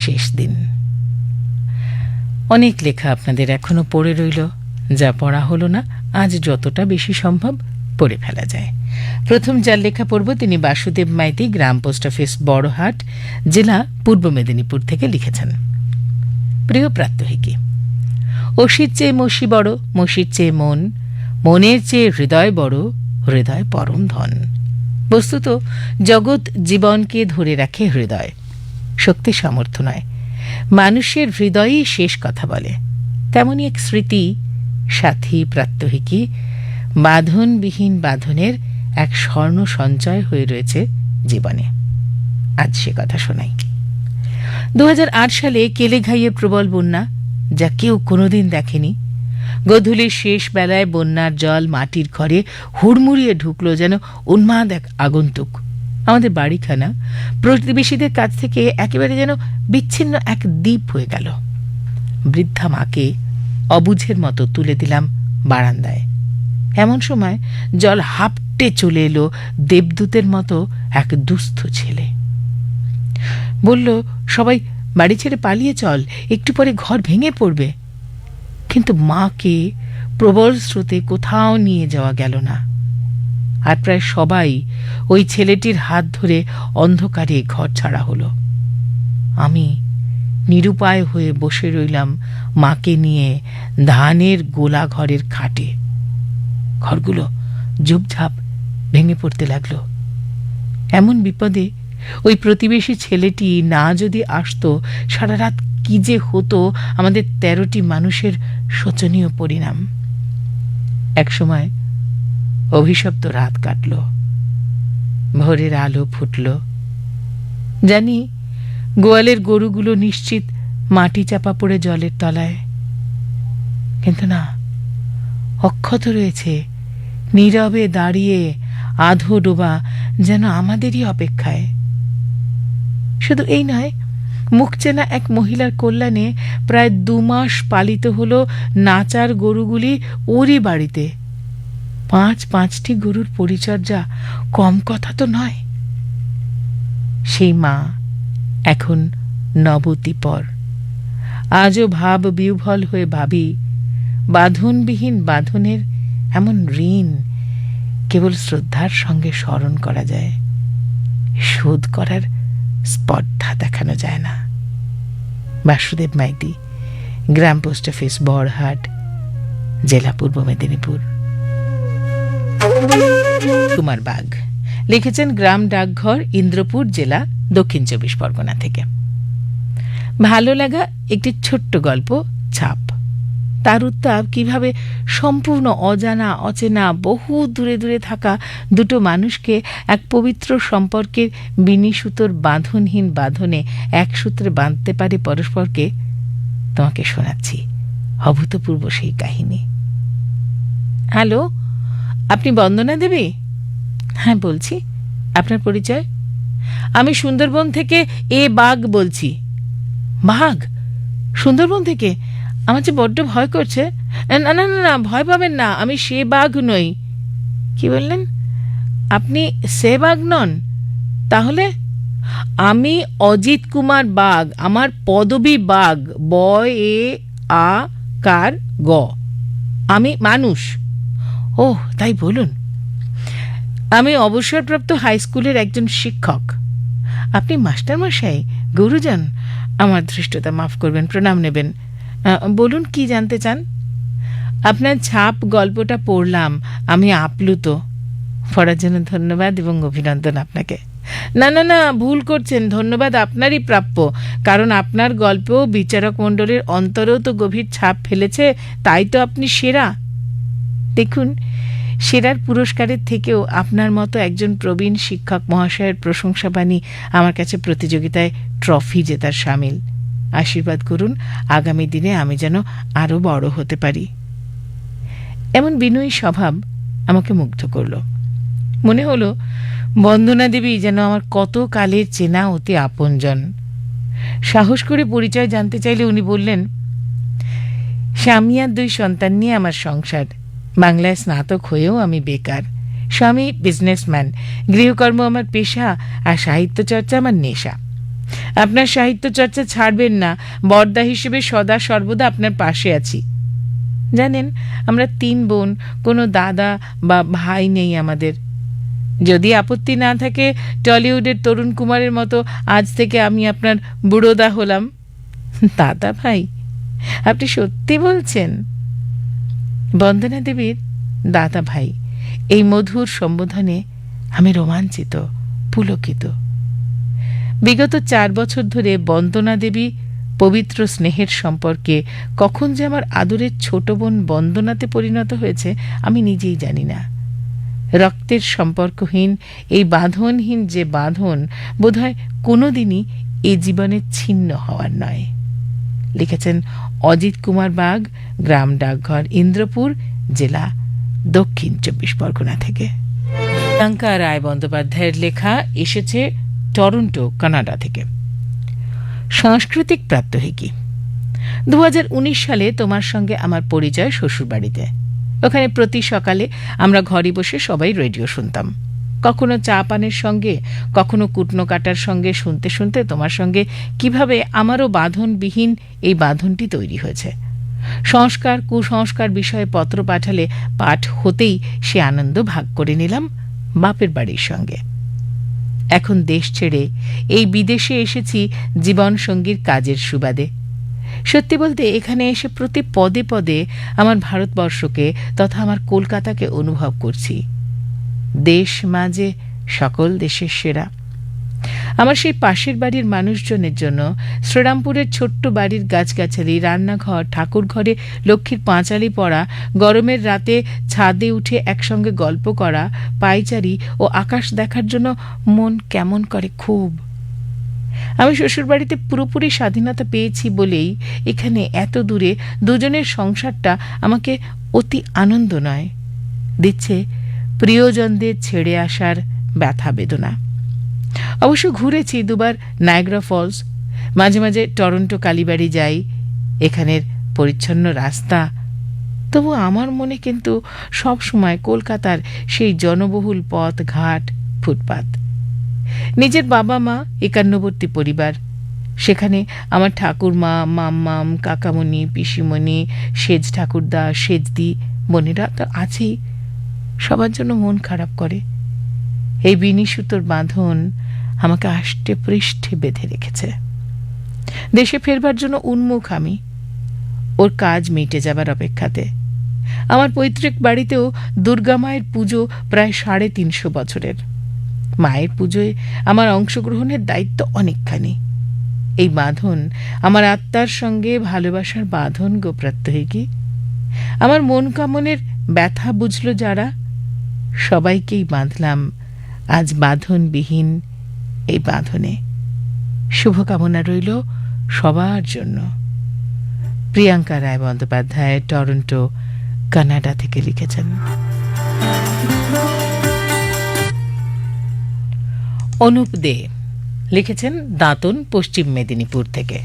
শেষ দিন। অনেক লেখা আপনাদের এখনো পড়ে রইল, যা পড়া হলো না আজ যতটা বেশি সম্ভব পড়ে ফেলা যায়। প্রথম যার লেখা পড়ব তিনি বাসুদেব মাইতি, গ্রাম পোস্ট অফিস বড়হাট, জেলা পূর্ব মেদিনীপুর থেকে লিখেছেন। প্রিয় প্রাত্যহিকী, অসির চেয়ে মসি বড়, মসির চেয়ে মন, মনের চেয়ে হৃদয় বড়, হৃদয় পরম ধন। বস্তুত জগৎ জীবনকে ধরে রাখে হৃদয়, শক্তি সামর্থ্য নয়। মানুষের হৃদয়ই শেষ কথা বলে। তেমনই এক স্মৃতি, সাথী প্রাত্যহিকী, বাঁধনবিহীন বাঁধনের এক স্বর্ণ সঞ্চয় হয়ে রয়েছে জীবনে। আজ সে কথা শোনাই। 2008 সালে কেলেঘাইয়ে প্রবল বন্যা, যা কেউ কোনোদিন দেখেনি। গোধূলির শেষ বেলায় বন্যার জল মাটির ঘরে হুড়মুড়িয়ে ঢুকল যেন উন্মাদ এক আগন্তুক। আমাদের বাড়িখানা প্রতিবেশীদের কাছ থেকে একেবারে যেন বিচ্ছিন্ন এক দ্বীপ হয়ে গেল। বৃদ্ধা মাকে অবুঝের মতো তুলে দিলাম বারান্দায়। এমন সময় জল হাঁপটে চলে এলো দেবদূতের মতো এক দুস্থ ছেলে। বলল, সবাই বাড়ি ছেড়ে পালিয়ে চল, একটু পরে ঘর ভেঙে পড়বে। কিন্তু মাকে প্রবল স্রোতে কোথাও নিয়ে যাওয়া গেল না। আর প্রায় সবাই ওই ছেলেটির হাত ধরে অন্ধকারে ঘর ছাড়া হলো। আমি নিরুপায় হয়ে বসে রইলাম মাকে নিয়ে ধানের গোলা ঘরের খাটে। ঘরগুলো ঝুপঝাপ ভেঙে পড়তে লাগলো। এমন বিপদে ওই প্রতিবেশী ছেলেটি না যদি আসতো, সারা রাত কি যে হতো আমাদের 13টি মানুষের শোচনীয় পরিণাম। একসময় অভিশপ্ত রাত কাটল, ভোরের আলো ফুটল। জানি গোয়ালের গরুগুলো নিশ্চিত মাটি চাপা পড়ে জলের তলায়, কিন্তু না, অক্ষত রয়েছে নীরবে দাঁড়িয়ে আধো ডোবা, যেন আমাদেরই অপেক্ষায়। শুধু এই নয়, মুখ চেনা এক মহিলার কল্যাণে প্রায় 2 মাস পালিত হল নাচার গরুগুলি ওরই বাড়িতে। 5টি গরুর পরিচর্যা কম কথা তো নয়। সেই মা এখন নবতিপর। আজও ভাব বিহ্বল হয়ে ভাবি, বাঁধনবিহীন বাঁধনের এমন ঋণ কেবল শ্রদ্ধার সঙ্গে স্মরণ করা যায়, শোধ করার স্পর্ধা দেখানো যায় না। বাসুদেব মাইতি, গ্রাম পোস্ট অফিস বড়হাট, জেলা পূর্ব মেদিনীপুর। কুমার বাগ লিখেছেন গ্রাম ডাকঘর, ইন্দ্রপুর, জেলা দক্ষিণ 24 পরগনা থেকে। ভালো লাগা একটি ছোট্ট গল্প, ছাপ। তার উত্তাপ কিভাবে সম্পূর্ণ অজানা অচেনা বহু দূরে দূরে থাকা দুটো মানুষকে এক পবিত্র সম্পর্কের বিনিসুতোর বাঁধনহীন বাঁধনে এক সূত্রে বাঁধতে পারে পরস্পরকে, তোমাকে শোনাচ্ছি অভূতপূর্ব সেই কাহিনী। হ্যালো, আপনি বন্দনা দেবী? হ্যাঁ বলছি, আপনার পরিচয়? আমি সুন্দরবন থেকে বাঘ বলছি। বাঘ? সুন্দরবন থেকে? আমার যে বড্ড ভয় করছে। না না না না, ভয় পাবেন না, আমি সে বাঘ নই। কি বললেন? আপনি সে বাঘ নন? তাহলে? আমি অজিত কুমার বাগ, আমার পদবী বাগ, ব-এ-আ-কার-গ। আমি মানুষ। ও তাই বলুন। আমি অবসরপ্রাপ্ত হাই স্কুলের একজন শিক্ষক। আপনি মাস্টারমশাই, গুরুজন? আমার ধৃষ্টতা মাফ করবেন, প্রণাম নেবেন। বলুন, কি জানতে চান? আপনার ছাপ গল্পটা পড়লাম, আমি আপ্লুত। পড়ার জন্য ধন্যবাদ এবং অভিনন্দন আপনাকে। না না না, ভুল করছেন, ধন্যবাদ আপনারই প্রাপ্য, কারণ আপনার গল্পেও বিচারক মণ্ডলীর অন্তরেও তো গভীর ছাপ ফেলেছে, তাই তো আপনি সেরা। দেখুন, সেরার পুরস্কারের থেকেও আপনার মতো একজন প্রবীণ শিক্ষক মহাশয়ের প্রশংসাবাণী আমার কাছে প্রতিযোগিতায় ট্রফি জেতার সামিল। আশীর্বাদ করুন আগামী দিনে আমি যেন আরো বড় হতে পারি। এমন বিনয়ী স্বভাব আমাকে মুগ্ধ করল। মনে হলো বন্দনা দেবী যেন আমার কত কালের চেনা অতি আপনজন। সাহস করে পরিচয় জানতে চাইলে উনি বললেন, স্বামী আর 2 সন্তান নিয়ে আমার সংসার। বাংলায় স্নাতক হয়েও আমি বেকার। স্বামী বিজনেসম্যান, গৃহকর্ম আমার পেশা আর সাহিত্য চর্চা আমার নেশা। আপনার সাহিত্য চর্চা ছাড়বেন না, বরদা হিসেবে সদা সর্বদা আপনার পাশে আছি। জানেন, আমরা 3 বোন, কোনো দাদা বা ভাই নেই আমাদের। যদি আপত্তি না থাকে, টলিউডের তরুণ কুমারের মতো আজ থেকে আমি আপনার বুড়োদা হলাম। দাদা ভাই? আপনি সত্যি বলছেন? বন্দনা দেবীর দাদা ভাই, এই মধুর সম্বোধনে আমি রোমাঞ্চিত, পুলকিত। বিগত 4 বছর ধরে বন্দনা দেবী পবিত্র স্নেহের সম্পর্কে কখন যে আমার আদরের ছোট বোন বন্দনাতে পরিণত হয়েছে আমি নিজেই জানি না। রক্তের সম্পর্কহীন এই বাঁধনহীন যে বাঁধন বোধহয় কোনোদিনই এ জীবনে ছিন্ন হওয়ার নয়। লিখেছেন অজিত কুমার বাগ, গ্রাম ডাকঘর, ইন্দ্রপুর, জেলা দক্ষিণ 24 পরগনা থেকে। প্রিয়াঙ্কা রায় বন্দ্যোপাধ্যায়ের লেখা, এসেছে টরন্টো, কানাডা থেকে। সাংস্কৃতিক প্রাত্যহিকী। 2019 সালে তোমার সঙ্গে আমার পরিচয় শ্বশুরবাড়িতে। ওখানে প্রতি সকালে আমরা ঘরে বসে সবাই রেডিও শুনতাম। কখনো চা পানের সঙ্গে, কখনো কুটনো কাটার সঙ্গে শুনতে শুনতে তোমার সঙ্গে কিভাবে আমারও বাঁধনবিহীন এই বাঁধনটি তৈরি হয়েছে। সংস্কার কুসংস্কার বিষয়ে পত্র পাঠালে পাঠ হতেই সে আনন্দ ভাগ করে নিলাম বাপের বাড়ির সঙ্গে। এখন দেশ ছেড়ে এই বিদেশে এসেছি জীবন সঙ্গীর কাজের সুবাদে। সত্যি বলতে এখানে এসে প্রতি পদে পদে আমার ভারতবর্ষকে তথা আমার কলকাতাকে অনুভব করছি। দেশ মাঝে সকল দেশের সেরা। আমার সেই পাশের বাড়ির মানুষজনের জন্য শ্রীরামপুরের ছোট্ট বাড়ির গাছগাছালি, রান্নাঘর, ঠাকুর ঘরে লক্ষ্মীর পাঁচালি পড়া, গরমের রাতে ছাদে উঠে একসঙ্গে গল্প করা, পায়চারি ও আকাশ দেখার জন্য মন কেমন করে খুব। আমি শ্বশুরবাড়িতে পুরোপুরি স্বাধীনতা পেয়েছি বলেই এখানে এত দূরে দুজনের সংসারটা আমাকে অতি আনন্দ নয়, দিচ্ছে প্রিয়জনদের ছেড়ে আসার ব্যথা বেদনা। অবশ্য ঘুরেছি দুবার নায়াগ্রা ফলস, মাঝে মাঝে টরন্টো কালীবাড়ি যাই। এখানের পরিচ্ছন্ন রাস্তা, তবু আমার মনে কিন্তু সব সময় কলকাতার সেই জনবহুল পথ ঘাট, ফুটপাত। নিজের বাবা মা, একান্নবর্তী পরিবার, সেখানে আমার ঠাকুরমা, মাম্মাম, কাকামণি, পিসিমণি, সেজ ঠাকুরদা, সেজদি, বোনেরা তো আছেই। সবার জন্য মন খারাপ করে। এই বিনি সুতোর বাঁধন আমাকে আষ্টে পৃষ্ঠে বেঁধে রেখেছে। দেশে ফেরবার জন্য উন্মুখ আমি, ওর কাজ মিটে যাবার অপেক্ষাতে। আমার পৈতৃক বাড়িতেও দুর্গা মায়ের পুজো প্রায় 350 বছরের। মায়ের পুজোয় আমার অংশগ্রহণের দায়িত্ব অনেকখানি। এই বাঁধন আমার আত্মার সঙ্গে ভালোবাসার বাঁধন গো প্রাত্যহিকী। আমার মন কামনের ব্যথা বুঝল যারা, সবাইকেই বাঁধলাম আজ বাঁধনবিহীন এই বাঁধনে। শুভকামনা রইল সবার জন্য। প্রিয়াঙ্কা রায় বন্দ্যোপাধ্যায়, টরন্টো, কানাডা থেকে লিখেছেন। অনুপ দে লিখেছেন দাঁতন, পশ্চিম মেদিনীপুর থেকে।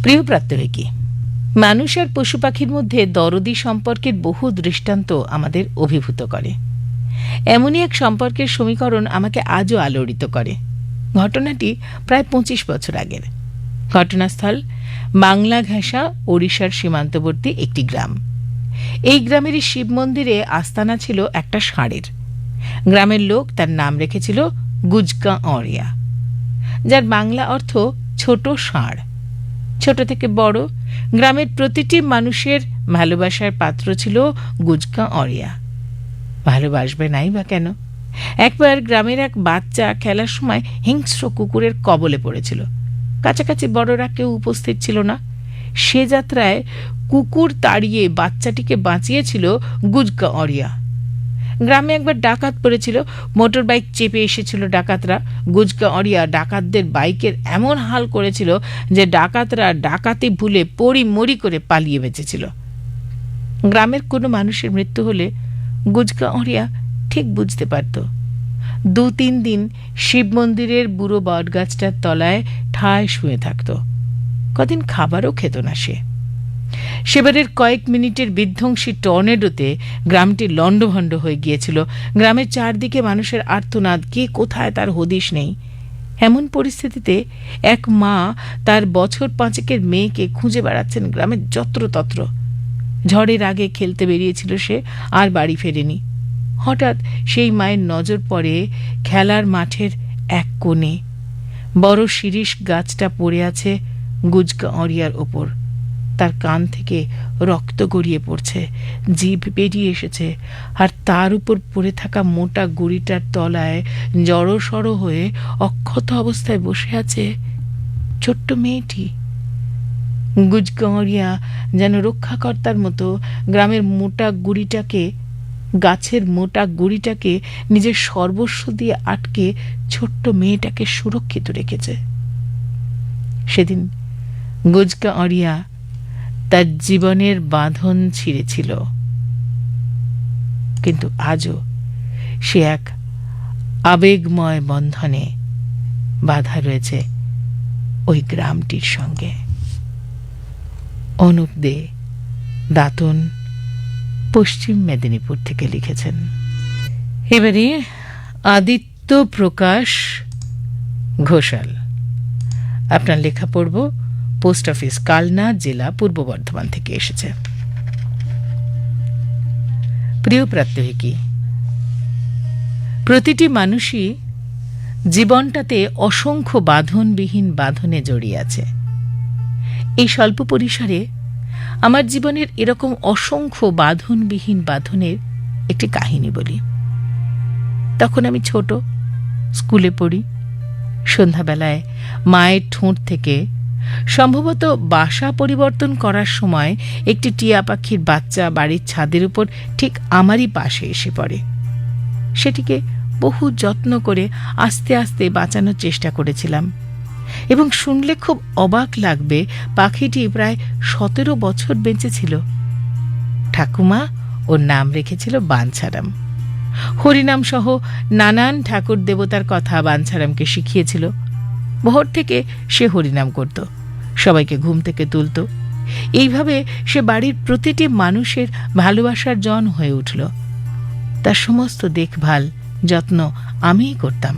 প্রিয় প্রাত্যহিকী, মানুষ আর পশু পাখির মধ্যে দরদি সম্পর্কের বহু দৃষ্টান্ত আমাদের অভিভূত করে। এমনই এক সম্পর্কের সমীকরণ আমাকে আজও আলোড়িত করে। ঘটনাটি প্রায় 25 বছর আগের। ঘটনাস্থল বাংলা ঘেঁষা, ওড়িশার সীমান্তবর্তী একটি গ্রাম। এই গ্রামেরই শিব মন্দিরে আস্তানা ছিল একটা ষাঁড়ের। গ্রামের লোক তার নাম রেখেছিল গুজকা অরিয়া, যার বাংলা অর্থ ছোট ষাঁড়। ছোট থেকে বড় গ্রামের প্রতিটি মানুষের ভালোবাসার পাত্র ছিল গুজকা অরিয়া। ভালোবাসবে নাই বা কেন? একবার গ্রামের এক বাচ্চা খেলার সময় হিংস্র কুকুরের কবলে পড়েছিল। কাছাকাছি বড়রা কেউ উপস্থিত ছিল না। সে যাত্রায় কুকুর তাড়িয়ে বাচ্চাটিকে বাঁচিয়েছিল গুজকা অরিয়া। গ্রামে একবার ডাকাত পড়েছিল, মোটর বাইক চেপে এসেছিল ডাকাতরা। গুজকা অরিয়া ডাকাতদের বাইকের এমন হাল করেছিল যে ডাকাতরা ডাকাতি ভুলে পড়ি মরি করে পালিয়ে বেঁচেছিল। গ্রামের কোনো মানুষের মৃত্যু হলে গুজকা অরিয়া ঠিক বুঝতে পারত। 2-3 দিন শিব মন্দিরের বুড়ো বটগাছটার তলায় ঠায় শুয়ে থাকত। কদিন খাবারও খেত না সে। সেবারের কয়েক মিনিটের বিধ্বংসী টর্নেডোতে গ্রামটি লণ্ডভণ্ড হয়ে গিয়েছিল। গ্রামের চারদিকে মানুষের আর্তনাদ, কে কোথায় তার হদিশ নেই। এমন পরিস্থিতিতে এক মা তার বছর 5 মেয়েকে খুঁজে বেড়াচ্ছেন গ্রামের যত্রতত্র। ঝড়ের আগে খেলতে বেরিয়েছিল সে, আর বাড়ি ফেরেনি। হঠাৎ সেই মায়ের নজর পড়ে খেলার মাঠের এক কোণে বড় শিরীষ গাছটা পড়ে আছে গুজগাঁওরিয়ার ওপর। তার কান থেকে রক্ত গড়িয়ে পড়ছে, জিভ বেরিয়ে এসেছে, আর তার উপর পড়ে থাকা মোটা গুড়িটার তলায় জড়সড় হয়ে অক্ষত অবস্থায় বসে আছে ছোট্ট মেয়েটি। গুজগাঁওরিয়া যেন রক্ষাকর্তার মতো গ্রামের গাছের মোটা গুড়িটাকে নিজের সর্বস্ব দিয়ে আটকে ছোট্ট মেয়েটাকে সুরক্ষিত রেখেছে। সেদিন গুজগাঁওরিয়া তার জীবনের বাঁধন ছিঁড়েছিল, কিন্তু আজও সে এক আবেগময় বন্ধনে বাধা রয়েছে ওই গ্রামটির সঙ্গে। অনুপ দে, দাঁতন, পশ্চিম মেদিনীপুর থেকে লিখেছেন। এবারে আদিত্য প্রকাশ ঘোষাল, আপনার লেখা পড়ব পোস্ট অফিস, কালনা, জেলা, পূর্ব বর্ধমান থেকে এসেছে। প্রিয় প্রাত্যহিকী, প্রতিটি মানুষই জীবনটাতে অসংখ্য বাঁধনবিহীন বাঁধনে জড়িয়ে আছে। এই স্বল্প পরিসরে আমার জীবনের এরকম অসংখ্য বাঁধনবিহীন বাঁধনের একটি কাহিনী বলি। তখন আমি ছোট, স্কুলে পড়ি। সন্ধ্যাবেলায় মায়ের ঠোঁট থেকে সম্ভবত বাসা পরিবর্তন করার সময় একটি টিয়া পাখির বাচ্চা বাড়ির ছাদের উপর ঠিক আমারই পাশে এসে পড়ে। সেটিকে বহু যত্ন করে আস্তে আস্তে বাঁচানোর চেষ্টা করেছিলাম, এবং শুনলে খুব অবাক লাগবে, পাখিটি প্রায় 17 বছর বেঁচে ছিল। ঠাকুমা ওর নাম রেখেছিল বাঞ্ছারাম। হরিনাম সহ নানান ঠাকুর দেবতার কথা বাঞ্ছারামকে শিখিয়েছিল। ভোর থেকে সে হরিনাম করত, সবাইকে ঘুম থেকে তুলত। এইভাবে সে বাড়ির প্রতিটি মানুষের ভালোবাসার জন হয়ে উঠল। তার সমস্ত দেখভাল যত্ন আমিই করতাম।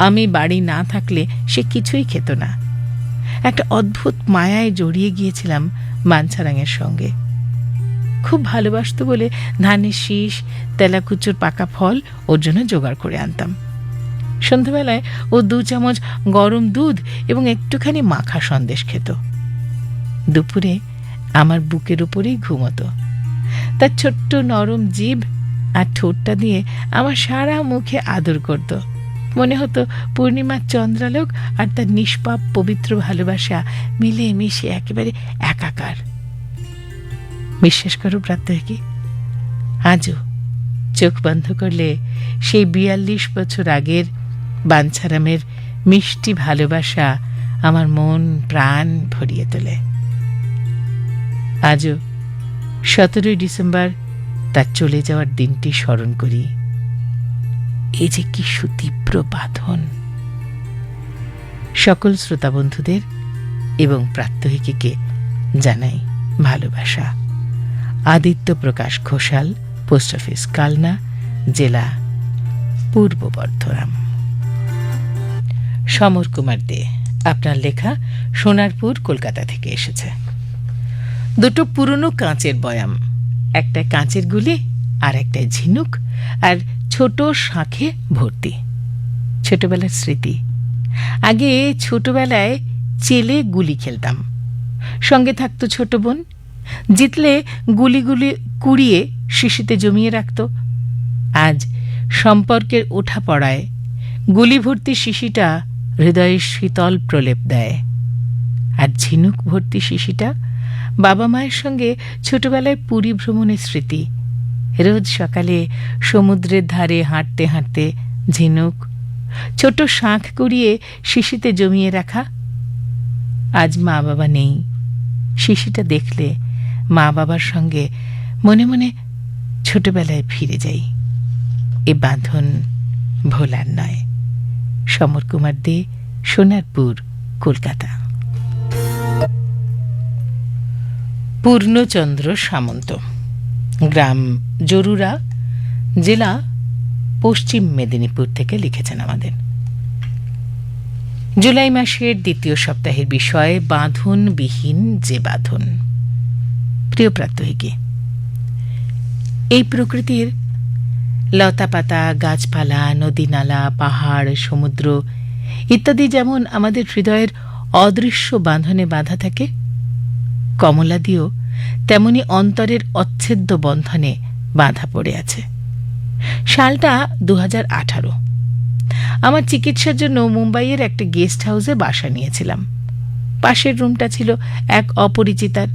আমি বাড়ি না থাকলে সে কিছুই খেত না। একটা অদ্ভুত মায়ায় জড়িয়ে গিয়েছিলাম বাঞ্ছারাঙের সঙ্গে। খুব ভালোবাসত বলে ধানের শীষ, তেলাকুচুর পাকা ফল ওর জন্য জোগাড় করে আনতাম। সন্ধ্যাবেলায় ও 2 চামচ গরম দুধ এবং একটুখানি মাখা সন্দেশ খেত। দুপুরে আমার বুকের উপরেই ঘুমতো। তার ছোট্ট নরম জিভ আর ঠোঁটটা দিয়ে আমার সারা মুখে আদর করত। মনে হতো পূর্ণিমার চন্দ্রালোক আর তার নিষ্পাপ পবিত্র ভালোবাসা মিলে মিশে একেবারে একাকার। বিশ্বাস করো প্রাত্যহিকী, আজও চোখ বন্ধ করলে সেই 42 বছর আগের বাঞ্ছারামের মিষ্টি ভালোবাসা আমার মন প্রাণ ভরিয়ে তোলে। আজও 17 ডিসেম্বর তার চলে যাওয়ার দিনটি স্মরণ করি। এ যে কি সুতীব্র বাঁধন। সকল শ্রোতা বন্ধুদের এবং প্রাত্যহিকীকে জানাই ভালোবাসা। আদিত্য প্রকাশ ঘোষাল, পোস্ট অফিস, কালনা, জেলা, পূর্ব বর্ধমান। সমর কুমার দে, আপনার লেখা সোনারপুর, কলকাতা থেকে এসেছে। 2 পুরনো কাঁচের বয়াম, একটা কাঁচের গুলি আর একটা ঝিনুক, আর ছোট শাঁখে ভর্তি। ছোটবেলার স্মৃতি। আগে ছোটবেলায় চেলে গুলি খেলতাম। সঙ্গে থাকতো ছোট বোন। জিতলে গুলিগুলি কুড়িয়ে শিশিতে জমিয়ে রাখত। আজ সম্পর্কের ওঠা পড়ায় গুলি ভর্তি শিশিটা হৃদয়ে শীতল প্রলেপ দেয়, আর ঝিনুক ভর্তি শিশিটা বাবা মায়ের সঙ্গে ছোটবেলায় পুরী ভ্রমণের স্মৃতি। রোজ সকালে সমুদ্রের ধারে হাঁটতে হাঁটতে ঝিনুক, ছোট শাঁখ কুড়িয়ে শিশিতে জমিয়ে রাখা। আজ মা বাবা নেই। শিশিটা দেখলে মা বাবার সঙ্গে মনে মনে ছোটবেলায় ফিরে যাই। এ বাঁধন ভোলার নয়। সমর কুমার দে, সোনারপুর, কলকাতা। পূর্ণচন্দ্র সামন্ত, গ্রাম জরুরা, জেলা পশ্চিম মেদিনীপুর থেকে লিখেছেন আমাদের। জুলাই মাসের দ্বিতীয় সপ্তাহের বিষয় বাঁধনবিহীন যে বাঁধন। প্রিয় প্রাত্যহিকী, এই প্রকৃতির লতাপাতা, গাছপালা, নদীনালা, পাহাড়, সমুদ্র ইত্যাদি যেমন আমাদের হৃদয়ের অদৃশ্য বাঁধনে বাঁধা থাকে, কমলাদিও তেমনি অন্তরের অচ্ছেদ্য বন্ধনে বাঁধা পড়ে আছে। সালটা 2018। আমার চিকিৎসার জন্য মুম্বাইয়ের একটা গেস্ট হাউসে বাসা নিয়েছিলাম। পাশের রুমটা ছিল এক অপরিচিতার।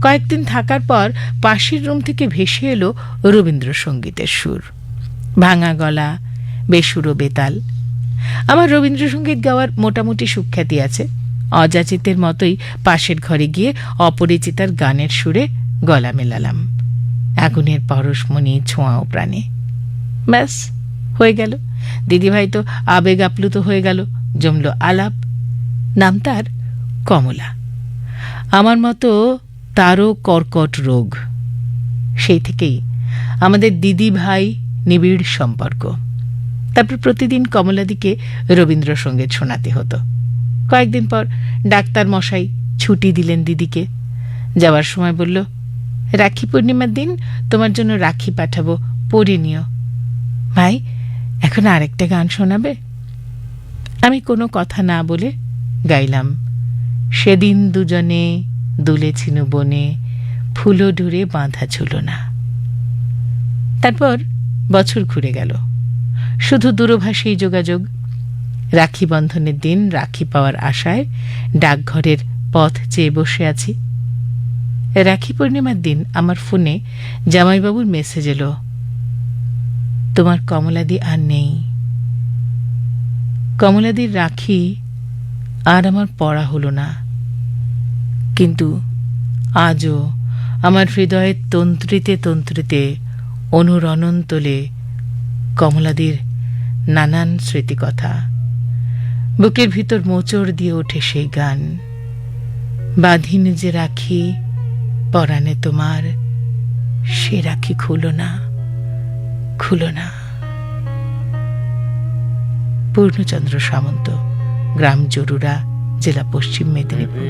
কয়েকদিন থাকার পর পাশের রুম থেকে ভেসে এলো রবীন্দ্রসঙ্গীতের সুর, ভাঙা গলা, বেসুরো বেতাল। আমার রবীন্দ্রসঙ্গীত গাওয়ার মোটামুটি সুখ্যাতি আছে। অযাচিতের মতোই পাশের ঘরে গিয়ে অপরিচিতার গানের সুরে গলা মেলালাম, আগুনের পরশমণি ছোঁয়াও প্রাণে। ব্যাস, হয়ে গেল। দিদিভাই তো আবেগ আপ্লুত হয়ে গেল, জমল আলাপ। নাম তার কমলা। আমার মতো তারও কর্কট রোগ। সেই থেকেই আমাদের দিদি ভাই নিবিড় সম্পর্ক। তারপর প্রতিদিন কমলাদিকে রবীন্দ্রসঙ্গীত শোনাতে হতো। কয়েকদিন পর ডাক্তার মশাই ছুটি দিলেন দিদিকে। যাওয়ার সময় বলল, রাখি পূর্ণিমার দিন তোমার জন্য রাখি পাঠাবো, পড়ে নিও। ভাই, এখন আরেকটা গান শোনাবে? আমি কোনো কথা না বলে গাইলাম, সেদিন দুজনে দুলেছিনু বনে, ফুলো ডুরে বাঁধা ঝুলনা। তারপর বছর ঘুরে গেল, শুধু দূরভাষী যোগাযোগ। রাখি বন্ধনের দিন রাখি পাওয়ার আশায় ডাকঘরের পথ চেয়ে বসে আছি। রাখি পূর্ণিমার দিন আমার ফোনে জামাইবাবুর মেসেজ এলো, তোমার কমলাদি আর নেই। কমলাদির রাখি আর আমার পড়া হলো না, কিন্তু আজও আমার হৃদয়ের তন্ত্রিতে তন্ত্রিতে অনুরণন তোলে কমলাদির নানান স্মৃতিকথা। বুকের ভিতর মোচড় দিয়ে ওঠে সেই গান, বাঁধিনি যে রাখি পরাণে তোমার, সে রাখি খুলো না, খুলো না। পূর্ণচন্দ্র সামন্ত, গ্রাম জরুরা, জেলা পশ্চিম মেদিনীপুর।